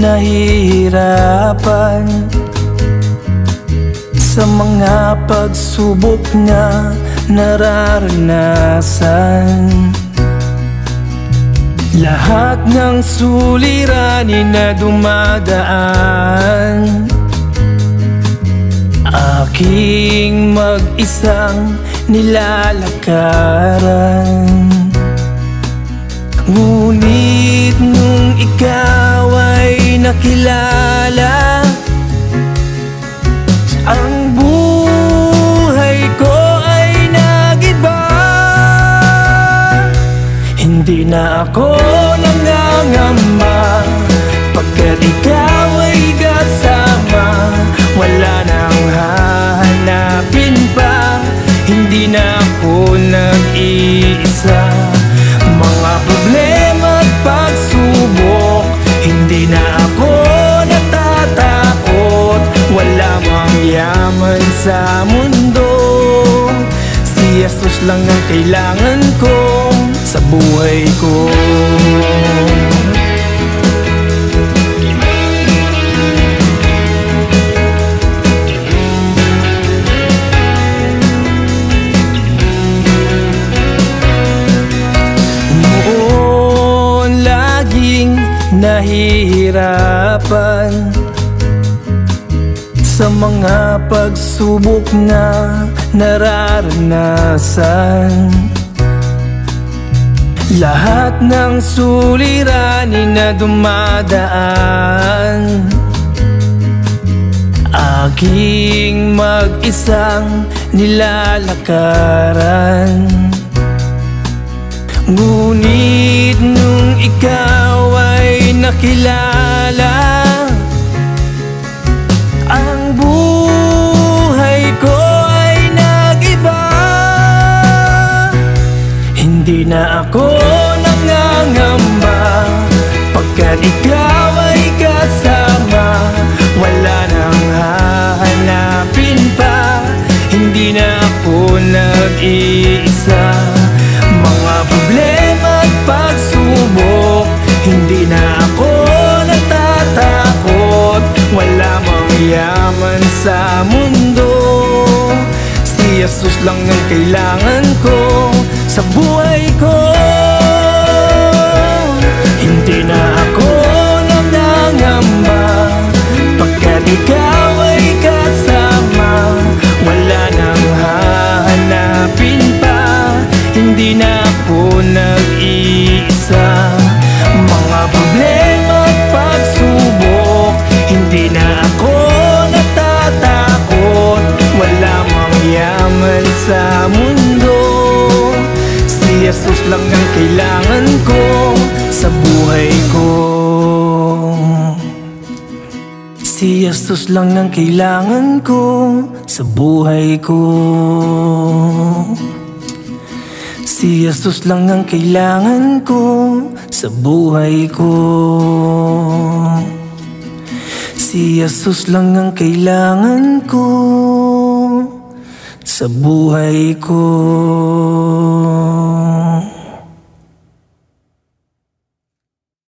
nahihirapan sa mga pagsubok na nararanasan. Lahat ng suliranin na dumadaan, aking mag-isang nilalakaran. Ngunit nung ikaw ay nakilala, ang buhay ko ay nag-iba. Hindi na ako nangangamba, pagkat ikaw ay kasama. Wala nang hahanapin pa, hindi na ako nag-iisa. Mga problema at pagsubok, hindi na ako natatakot. Wala mang yaman sa mundo, si Jesus lang ang kailangan ko sa buhay ko. Noon laging nahihirapan sa mga pagsubok na nararanasan. Lahat ng suliranin na dumadaan, aking mag-isang nilalakaran. Ngunit nung ikaw ay nakilala, ang buhay ko ay nag-iba. Hindi na ako nangangamba, pagkat ikaw ay kasama. Wala nang hahanapin pa, hindi na ako nag-iisa. Mga problema at pagsubok, hindi na ako natatakot. Wala mang yaman sa mundo, si Jesus lang ang kailangan ko sa buhay ko. Hindi na ako nangangamba, pagkat ikaw ay kasama. Wala nang hahanapin pa, hindi na ako nag-iisa. Mga problema at pagsubok, hindi na ako natatakot. Wala mang yaman sa mundo, si Jesus lang ang kailangan ko sa buhay ko. Si Jesus lang ang kailangan ko sa buhay ko. Si Jesus lang ang kailangan ko sa buhay ko. Si Jesus lang ang kailangan ko sa buhay ko.